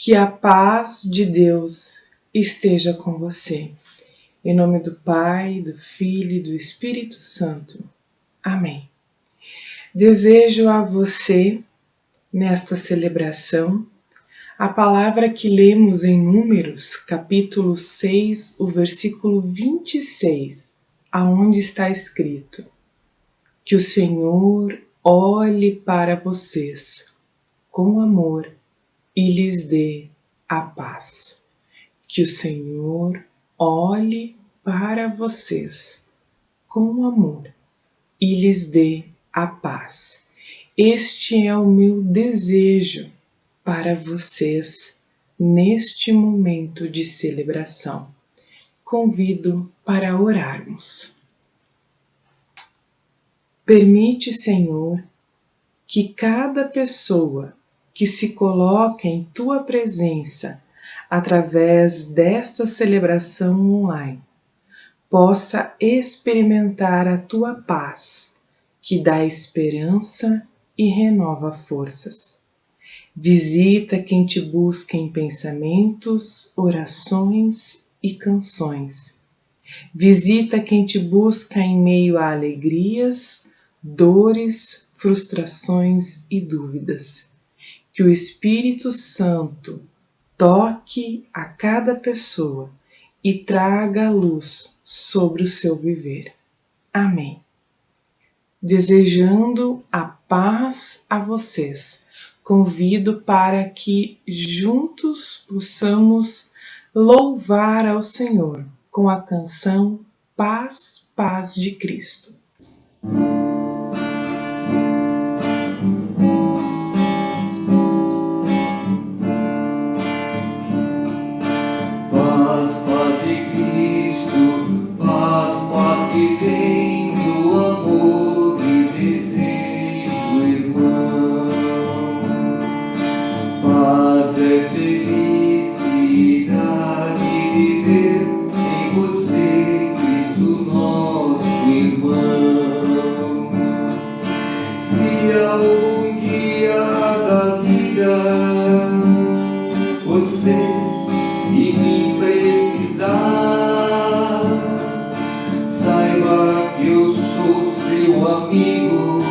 Que a paz de Deus esteja com você. Em nome do Pai, do Filho e do Espírito Santo. Amém. Desejo a você, nesta celebração, a palavra que lemos em Números, capítulo 6, o versículo 26, aonde está escrito: que o Senhor olhe para vocês com amor e lhes dê a paz. Que o Senhor olhe para vocês com amor e lhes dê a paz. Este é o meu desejo para vocês neste momento de celebração. Convido para orarmos. Permite, Senhor, que cada pessoa que se coloca em Tua presença através desta celebração online possa experimentar a Tua paz, que dá esperança e renova forças. Visita quem te busca em pensamentos, orações e canções. Visita quem te busca em meio a alegrias, dores, frustrações e dúvidas. Que o Espírito Santo toque a cada pessoa e traga luz sobre o seu viver. Amém. Desejando a paz a vocês, convido para que juntos possamos louvar ao Senhor com a canção Paz, Paz de Cristo. Paz, paz de Cristo, paz, paz que vem do amor e desejo, irmão. Paz é felicidade de ver em você, Cristo nosso irmão. Se algum dia da vida você e me precisar, saiba que eu sou seu amigo,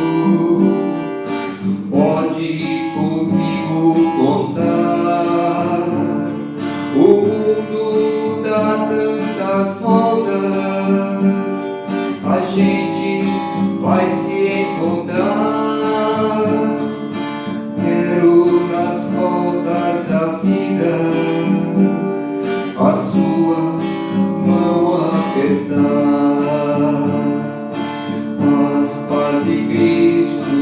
pode comigo contar. O mundo dá tantas voltas, a gente vai se encontrar. Quero nas voltas da vida a sua mão apertar. Paz, paz de Cristo,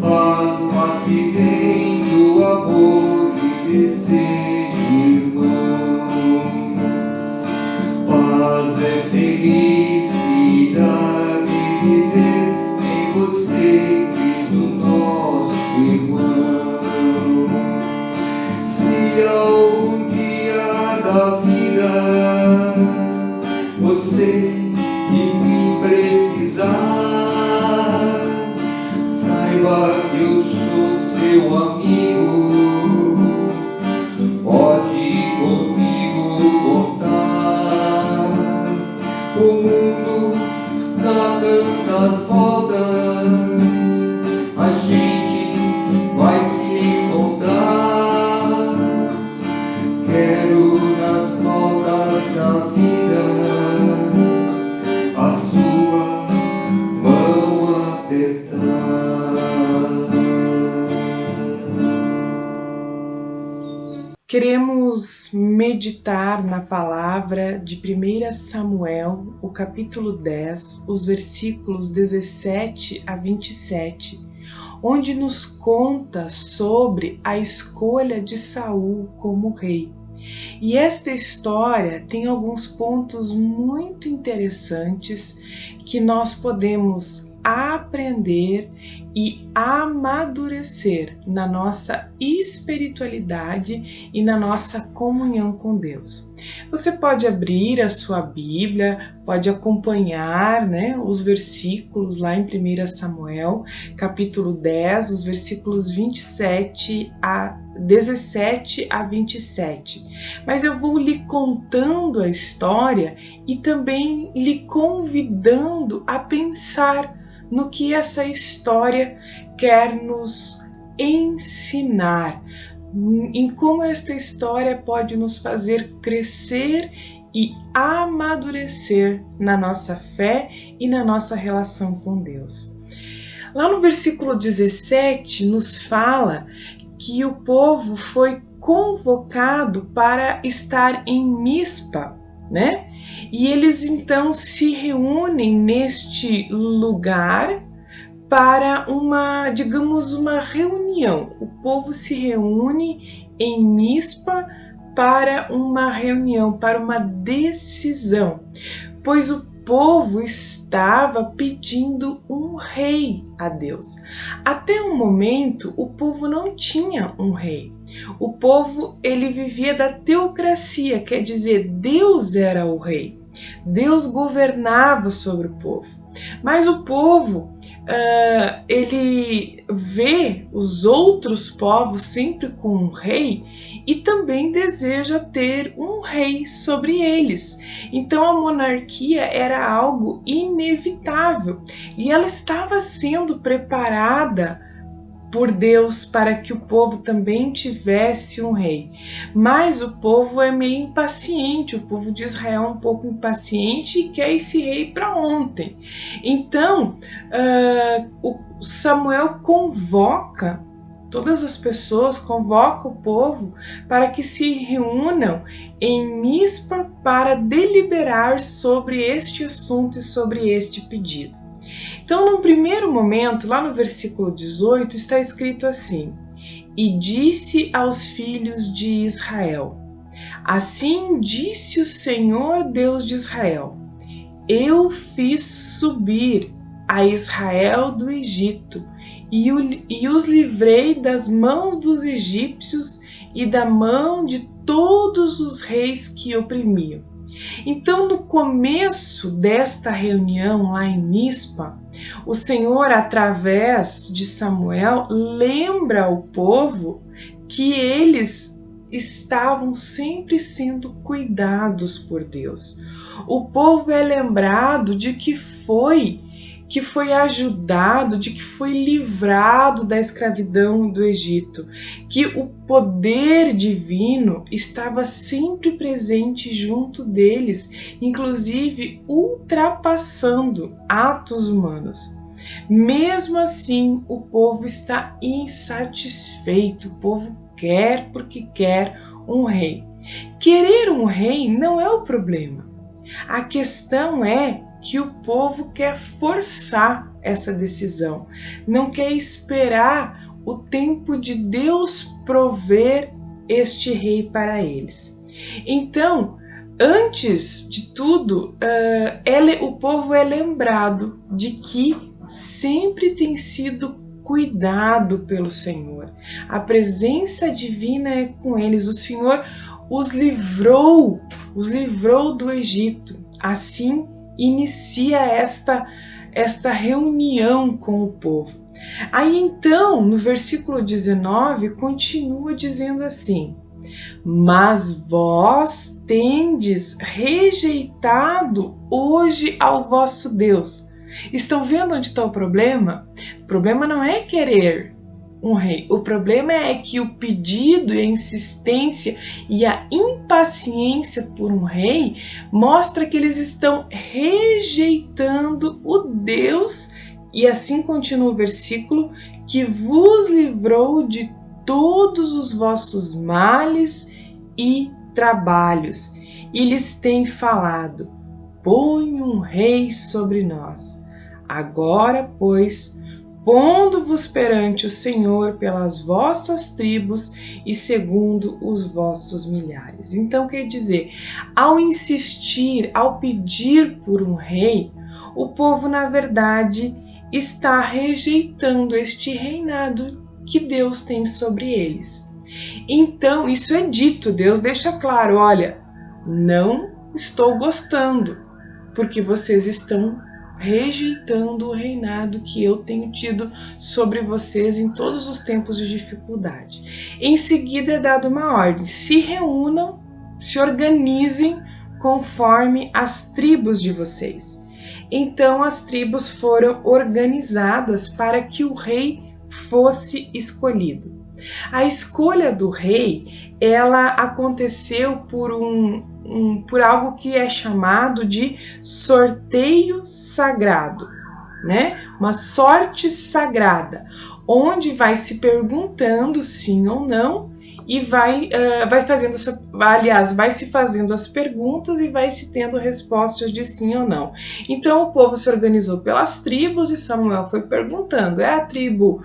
paz, paz que vem do amor e desejo, irmão. Paz é felicidade de ver em você, Cristo nosso irmão. Se algum dia da vida você que me precisar, saiba que eu sou seu amigo, pode comigo contar. O mundo dá tantas voltas, a gente vai se encontrar. Quero nas voltas da vida a sua mão apertar. Queremos meditar na palavra de 1 Samuel, o capítulo 10, os versículos 17 a 27, onde nos conta sobre a escolha de Saul como rei. E esta história tem alguns pontos muito interessantes que nós podemos aprender e amadurecer na nossa espiritualidade e na nossa comunhão com Deus. Você pode abrir a sua Bíblia pode acompanhar, né, os versículos lá em 1 Samuel, capítulo 10, os versículos 17 a 27. Mas eu vou lhe contando a história e também lhe convidando a pensar no que essa história quer nos ensinar, em como esta história pode nos fazer crescer e amadurecer na nossa fé e na nossa relação com Deus. Lá no versículo 17 nos fala que o povo foi convocado para estar em Mispa, né? E eles então se reúnem neste lugar para uma, digamos, uma reunião. O povo se reúne em Mispa para uma reunião, para uma decisão, pois o povo estava pedindo um rei a Deus. Até o momento, o povo não tinha um rei. O povo, ele vivia da teocracia, quer dizer, Deus era o rei. Deus governava sobre o povo. Mas o povo, ele vê os outros povos sempre com um rei e também deseja ter um rei sobre eles. Então a monarquia era algo inevitável e ela estava sendo preparada por Deus para que o povo também tivesse um rei. Mas o povo é meio impaciente, o povo de Israel é um pouco impaciente e quer esse rei para ontem. Então, o Samuel convoca todas as pessoas, convoca o povo para que se reúnam em Mispa para deliberar sobre este assunto e sobre este pedido. Então, num primeiro momento, lá no versículo 18, está escrito assim: E disse aos filhos de Israel: Assim disse o Senhor Deus de Israel: Eu fiz subir a Israel do Egito e os livrei das mãos dos egípcios e da mão de todos os reis que oprimiam. Então, no começo desta reunião lá em Mispa, o Senhor, através de Samuel, lembra ao povo que eles estavam sempre sendo cuidados por Deus. O povo é lembrado de que foi ajudado, de que foi livrado da escravidão do Egito, que o poder divino estava sempre presente junto deles, inclusive ultrapassando atos humanos. Mesmo assim, o povo está insatisfeito, o povo quer porque quer um rei. Querer um rei não é o problema. A questão é que o povo quer forçar essa decisão, não quer esperar o tempo de Deus prover este rei para eles. Então, antes de tudo, o povo é lembrado de que sempre tem sido cuidado pelo Senhor. A presença divina é com eles. O Senhor os livrou do Egito. Assim, inicia esta reunião com o povo. Aí então, no versículo 19, continua dizendo assim: Mas vós tendes rejeitado hoje ao vosso Deus. Estão vendo onde está o problema? O problema não é querer um rei. O problema é que o pedido e a insistência e a impaciência por um rei mostra que eles estão rejeitando o Deus, e assim continua o versículo, que vos livrou de todos os vossos males e trabalhos. E lhes tem falado: põe um rei sobre nós. Agora, pois, pondo-vos perante o Senhor pelas vossas tribos e segundo os vossos milhares. Então, quer dizer, ao insistir, ao pedir por um rei, o povo, na verdade, está rejeitando este reinado que Deus tem sobre eles. Então, isso é dito, Deus deixa claro: olha, não estou gostando. porque vocês estão rejeitando o reinado que eu tenho tido sobre vocês em todos os tempos de dificuldade. Em seguida é dada uma ordem: se reúnam, se organizem conforme as tribos de vocês. Então as tribos foram organizadas para que o rei fosse escolhido. A escolha do rei, ela aconteceu por algo que é chamado de sorteio sagrado, né? Uma sorte sagrada, onde vai se perguntando sim ou não e vai se fazendo as perguntas e vai se tendo respostas de sim ou não. Então o povo se organizou pelas tribos e Samuel foi perguntando: é a tribo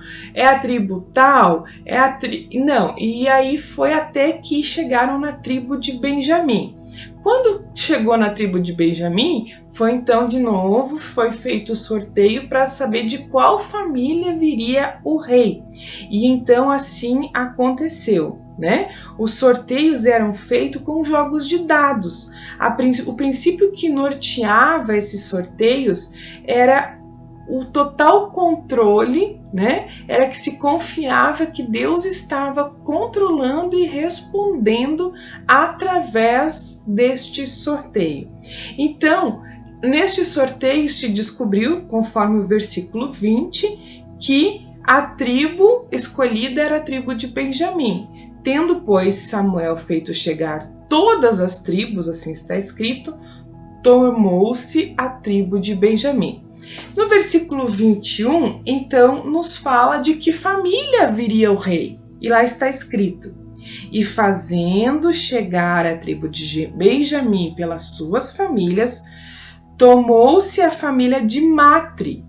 tal? Não, e aí foi até que chegaram na tribo de Benjamim. Quando chegou na tribo de Benjamim, foi então de novo foi feito o sorteio para saber de qual família viria o rei. E então assim aconteceu, né? Os sorteios eram feitos com jogos de dados. O princípio que norteava esses sorteios era o total controle, né? Era que se confiava que Deus estava controlando e respondendo através deste sorteio. Então, neste sorteio se descobriu, conforme o versículo 20, que a tribo escolhida era a tribo de Benjamim. Tendo, pois, Samuel feito chegar todas as tribos, assim está escrito, tomou-se a tribo de Benjamim. No versículo 21, então, nos fala de que família viria o rei. E lá está escrito: e fazendo chegar a tribo de Benjamim pelas suas famílias, tomou-se a família de Matri.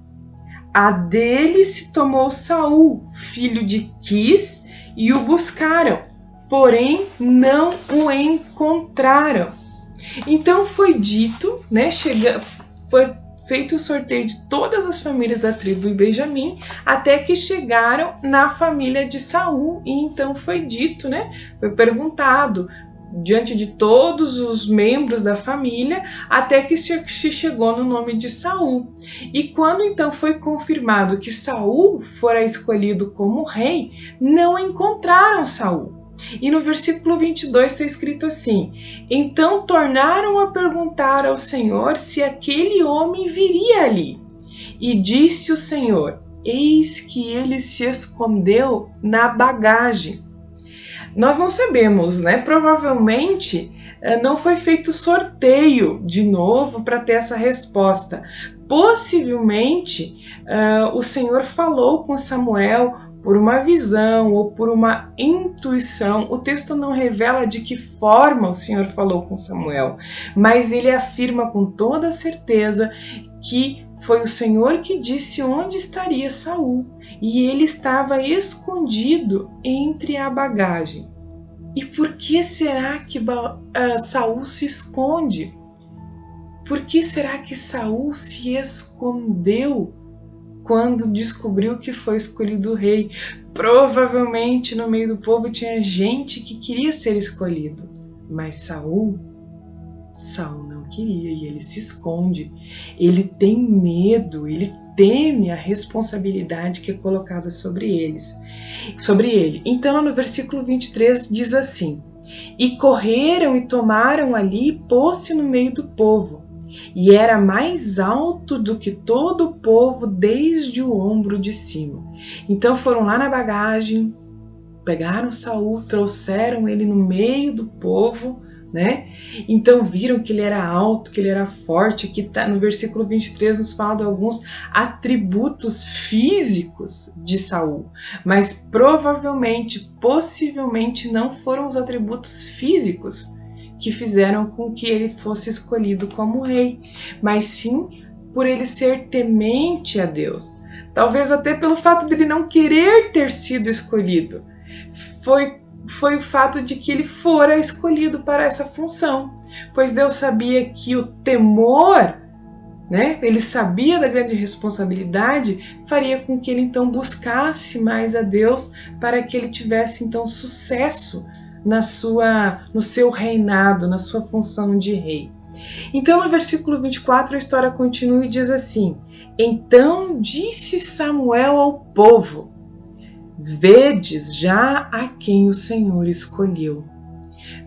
A dele se tomou Saul, filho de Quis, e o buscaram, porém não o encontraram. Então foi dito, né, foi feito o sorteio de todas as famílias da tribo de Benjamim, até que chegaram na família de Saul, e então foi dito, né, foi perguntado diante de todos os membros da família, até que se chegou no nome de Saul. E quando então foi confirmado que Saul fora escolhido como rei, não encontraram Saul. E no versículo 22 está escrito assim: então tornaram a perguntar ao Senhor se aquele homem viria ali. E disse o Senhor: eis que ele se escondeu na bagagem. Nós não sabemos, né? Provavelmente não foi feito sorteio de novo para ter essa resposta. Possivelmente o Senhor falou com Samuel por uma visão ou por uma intuição. O texto não revela de que forma o Senhor falou com Samuel, mas ele afirma com toda certeza que foi o Senhor que disse onde estaria Saul, e ele estava escondido entre a bagagem. E por que será que Saul se esconde? Por que será que Saul se escondeu quando descobriu que foi escolhido o rei? Provavelmente no meio do povo tinha gente que queria ser escolhido, mas Saul não queria, e ele se esconde. Ele tem medo, ele teme a responsabilidade que é colocada sobre ele. Então no versículo 23 diz assim: e correram e tomaram ali, pôs-se no meio do povo, e era mais alto do que todo o povo desde o ombro de cima. Então foram lá na bagagem, pegaram Saul, trouxeram ele no meio do povo, né? Então viram que ele era alto, que ele era forte. Aqui tá, no versículo 23 nos fala de alguns atributos físicos de Saul, mas possivelmente não foram os atributos físicos que fizeram com que ele fosse escolhido como rei, mas sim por ele ser temente a Deus. Talvez até pelo fato de ele não querer ter sido escolhido. Foi o fato de que ele fora escolhido para essa função, pois Deus sabia que o temor, né, ele sabia da grande responsabilidade, faria com que ele então buscasse mais a Deus para que ele tivesse então sucesso no seu reinado, na sua função de rei. Então, no versículo 24, a história continua e diz assim: Então disse Samuel ao povo: Vedes já a quem o Senhor escolheu,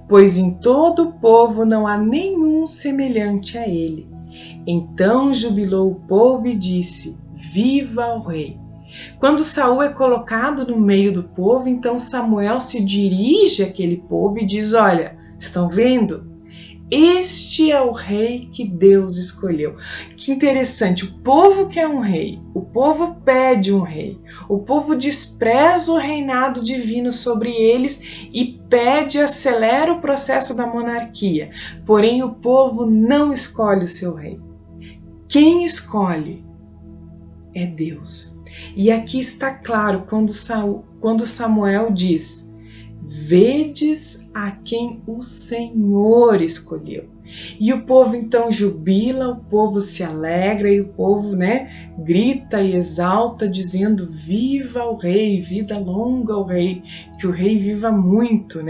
pois em todo o povo não há nenhum semelhante a ele. Então jubilou o povo e disse: Viva o rei! Quando Saul é colocado no meio do povo, então Samuel se dirige àquele povo e diz: Olha, estão vendo? Este é o rei que Deus escolheu. Que interessante, o povo quer um rei, o povo pede um rei, o povo despreza o reinado divino sobre eles e pede, acelera o processo da monarquia. Porém, o povo não escolhe o seu rei. Quem escolhe é Deus. E aqui está claro quando Samuel diz: Vedes a quem o Senhor escolheu. E o povo então jubila, o povo se alegra e o povo, grita e exalta dizendo: Viva o rei, vida longa ao rei, que o rei viva muito,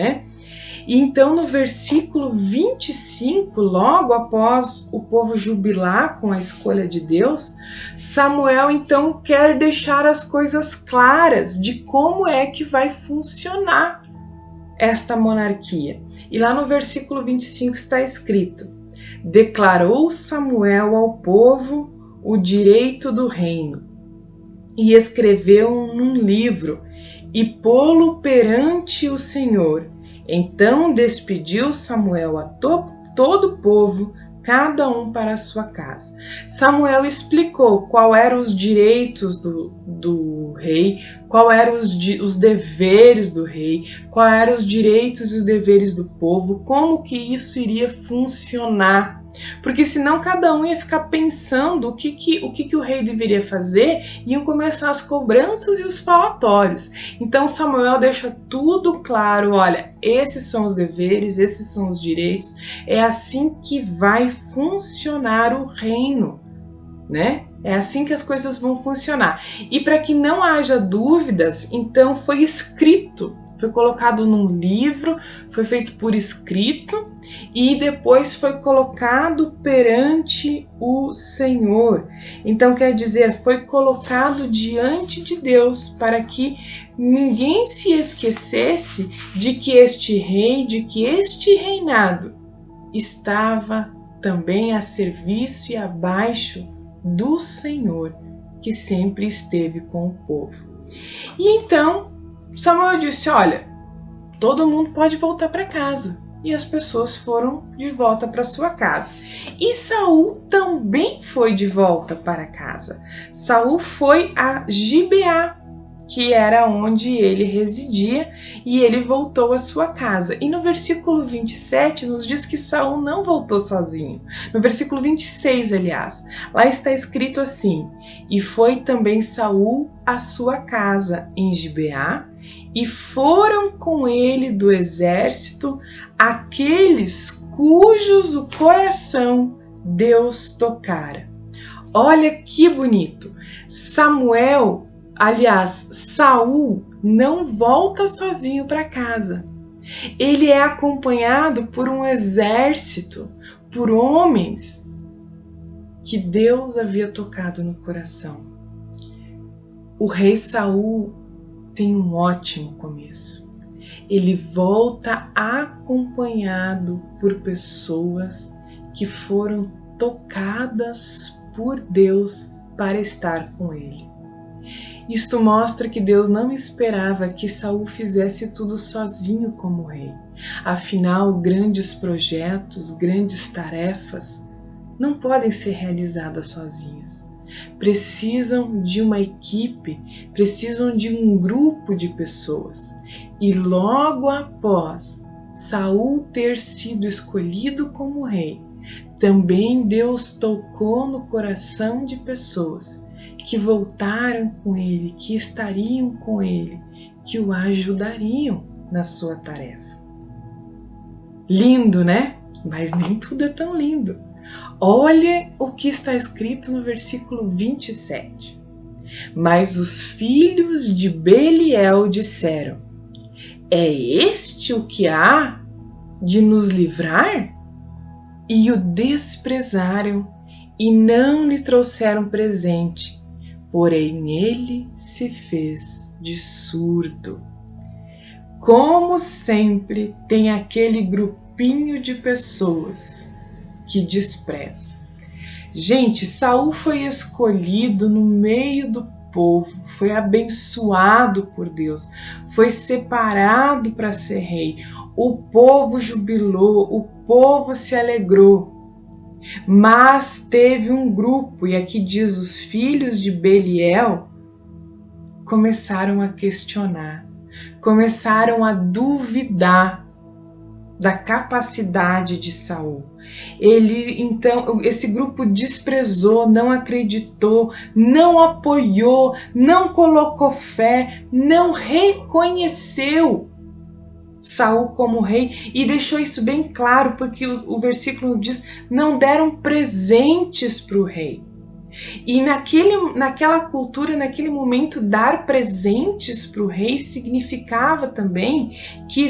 E então no versículo 25, logo após o povo jubilar com a escolha de Deus, Samuel então quer deixar as coisas claras de como é que vai funcionar esta monarquia. E lá no versículo 25 está escrito: Declarou Samuel ao povo o direito do reino, e escreveu num livro, e pô-lo perante o Senhor. Então despediu Samuel a todo o povo, cada um para a sua casa. Samuel explicou qual eram os direitos do rei, qual eram os deveres do rei, quais eram os direitos e os deveres do povo, como que isso iria funcionar. Porque senão cada um ia ficar pensando o que o rei deveria fazer, e iam começar as cobranças e os falatórios. Então Samuel deixa tudo claro: olha, esses são os deveres, esses são os direitos, é assim que vai funcionar o reino, É assim que as coisas vão funcionar. E para que não haja dúvidas, então foi escrito, foi colocado num livro, foi feito por escrito e depois foi colocado perante o Senhor. Então quer dizer, foi colocado diante de Deus para que ninguém se esquecesse de que este rei, de que este reinado estava também a serviço e abaixo do Senhor, que sempre esteve com o povo. E então Samuel disse: olha, todo mundo pode voltar para casa. E as pessoas foram de volta para sua casa. E Saul também foi de volta para casa. Saul foi a Gibeá, que era onde ele residia, e ele voltou à sua casa. E no versículo 27 nos diz que Saul não voltou sozinho. No versículo 26, aliás, lá está escrito assim: E foi também Saul à sua casa em Gibeá, e foram com ele do exército aqueles cujos o coração Deus tocara. Olha que bonito! Saul não volta sozinho para casa. Ele é acompanhado por um exército, por homens que Deus havia tocado no coração. O rei Saul tem um ótimo começo. Ele volta acompanhado por pessoas que foram tocadas por Deus para estar com ele. Isto mostra que Deus não esperava que Saul fizesse tudo sozinho como rei. Afinal, grandes projetos, grandes tarefas não podem ser realizadas sozinhas. Precisam de uma equipe, precisam de um grupo de pessoas. E logo após Saul ter sido escolhido como rei, também Deus tocou no coração de pessoas que voltaram com ele, que estariam com ele, que o ajudariam na sua tarefa. Lindo, né? Mas nem tudo é tão lindo. Olha o que está escrito no versículo 27. Mas os filhos de Beliel disseram: É este o que há de nos livrar? e o desprezaram e não lhe trouxeram presente, porém ele se fez de surdo. Como sempre, tem aquele grupinho de pessoas que despreza. Gente, Saul foi escolhido no meio do povo, foi abençoado por Deus, foi separado para ser rei. O povo jubilou, o povo se alegrou. Mas teve um grupo, e aqui diz os filhos de Beliel, começaram a questionar, começaram a duvidar da capacidade de Saul. Então, esse grupo desprezou, não acreditou, não apoiou, não colocou fé, não reconheceu Saul como rei e deixou isso bem claro, porque o versículo diz: não deram presentes para o rei. E naquela cultura, naquele momento, dar presentes para o rei significava também que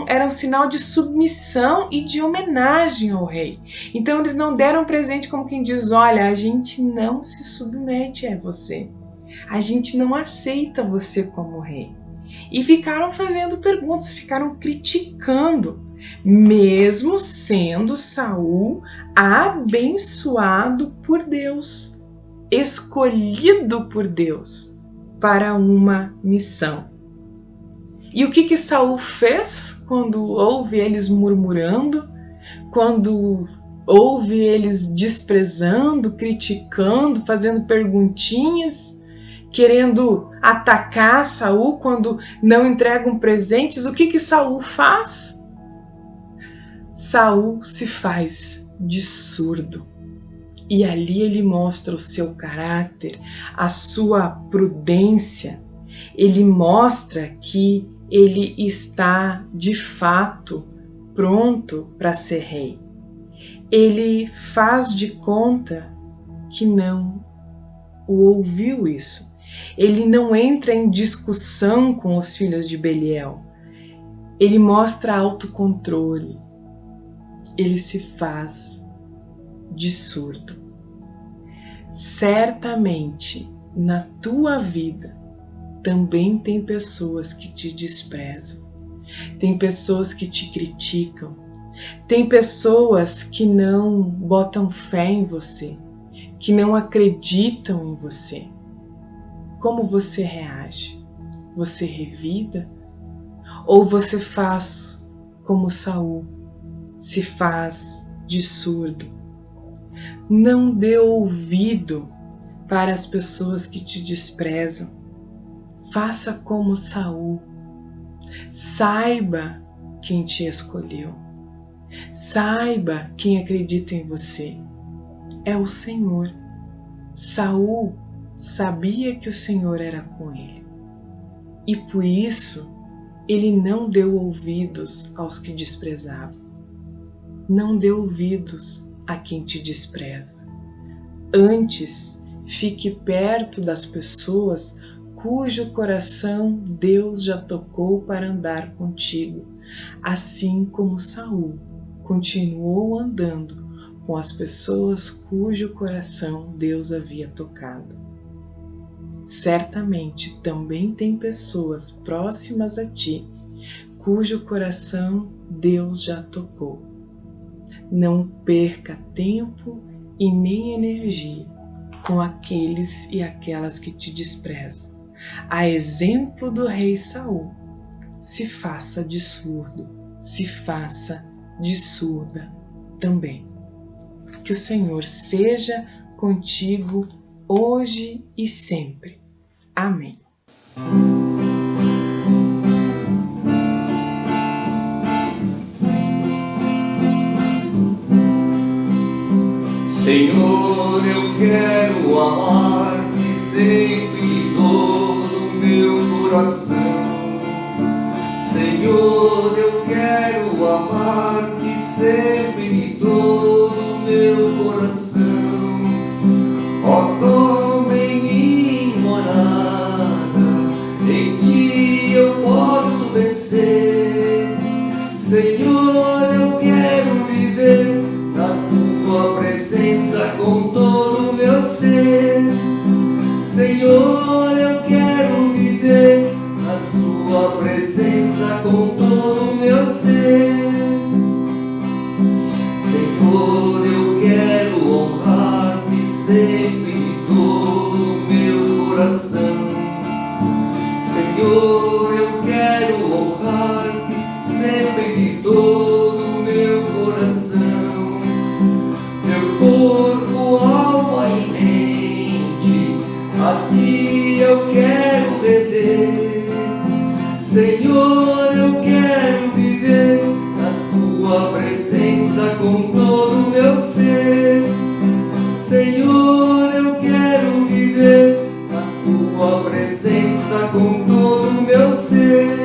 era um sinal de submissão e de homenagem ao rei. Então eles não deram presente como quem diz: olha, a gente não se submete a você, a gente não aceita você como rei. E ficaram fazendo perguntas, ficaram criticando, mesmo sendo Saul abençoado por Deus, escolhido por Deus para uma missão. E o que Saul fez quando ouve eles murmurando, quando ouve eles desprezando, criticando, fazendo perguntinhas, querendo atacar Saul quando não entregam presentes? O que Saul faz? Saul se faz de surdo. E ali ele mostra o seu caráter, a sua prudência. Ele mostra que ele está de fato pronto para ser rei. Ele faz de conta que não o ouviu isso. Ele não entra em discussão com os filhos de Beliel. Ele mostra autocontrole. Ele se faz de surdo. Certamente, na tua vida, também tem pessoas que te desprezam. Tem pessoas que te criticam. Tem pessoas que não botam fé em você, que não acreditam em você. Como você reage? Você revida? Ou você faz como Saul, se faz de surdo? Não dê ouvido para as pessoas que te desprezam. Faça como Saul. Saiba quem te escolheu. Saiba quem acredita em você. É o Senhor. Saul sabia que o Senhor era com ele. E por isso, ele não deu ouvidos aos que desprezavam. Não dê ouvidos a quem te despreza. Antes, fique perto das pessoas cujo coração Deus já tocou para andar contigo, assim como Saul continuou andando com as pessoas cujo coração Deus havia tocado. Certamente também tem pessoas próximas a ti cujo coração Deus já tocou. Não perca tempo e nem energia com aqueles e aquelas que te desprezam. A exemplo do rei Saul, se faça de surdo, se faça de surda também. Que o Senhor seja contigo hoje e sempre. Amém. Senhor, eu quero amar-te sempre e todo o meu coração. Senhor, eu quero amar-te sempre e todo o meu coração. Ó, toma em mim morada, em ti eu posso vencer. Senhor, eu quero Senhor, eu quero viver a sua presença com todo o meu ser. Senhor, eu quero honrar-te sempre de todo o meu coração. Senhor, eu quero honrar-te sempre de todo o meu coração. Meu corpo, alma e mente, a ti eu quero render. Senhor, eu quero viver a tua presença com todo o meu ser. Senhor, eu quero viver a tua presença com todo o meu ser.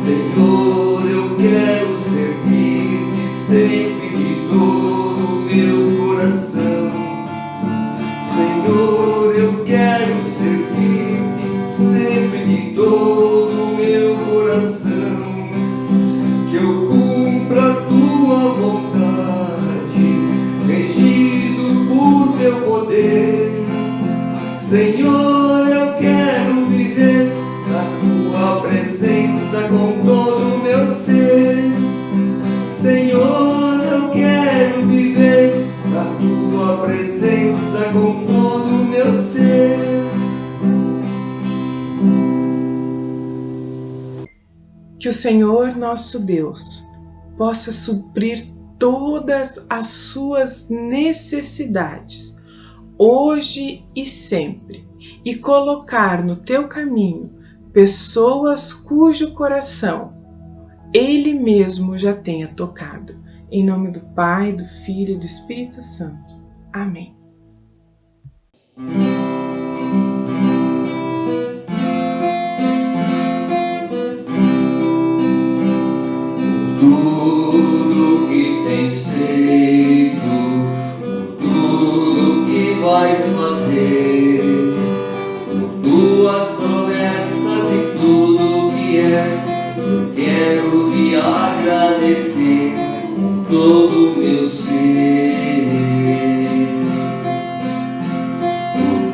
Senhor, eu quero servir-te sempre de todo o meu coração. Senhor, eu quero servir-te sempre de todo o meu coração. Que eu cumpra a tua vontade, regido por teu poder. Senhor, eu quero viver a tua presença com todo o meu ser. Senhor, eu quero viver a tua presença com todo o meu ser. Que o Senhor nosso Deus possa suprir todas as suas necessidades, hoje e sempre, e colocar no teu caminho pessoas cujo coração Ele mesmo já tenha tocado. Em nome do Pai, do Filho e do Espírito Santo. Amém. Tudo que tens feito, por tudo que vais fazer, por tuas promessas e tudo que és, eu quero te agradecer com todo o meu ser.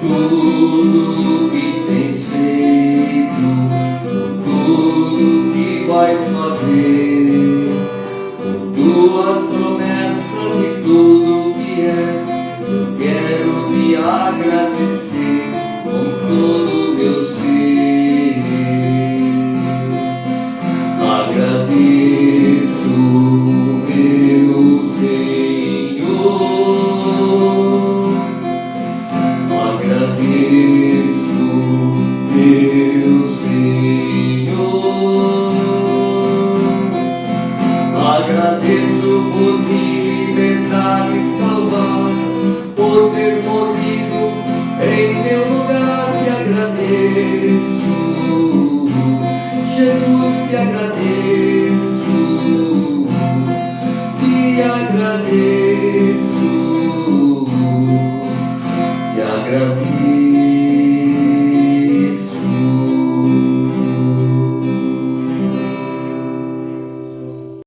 Por tudo que tens feito, por tudo que vais fazer, tuas promessas e tudo que és, eu quero te agradecer com todo o meu ser. Agradeço, meu Senhor, agradeço, meu Senhor. Agradeço por me libertar e salvar, por ter morrido em meu lugar. Te agradeço, Jesus, te agradeço, te agradeço.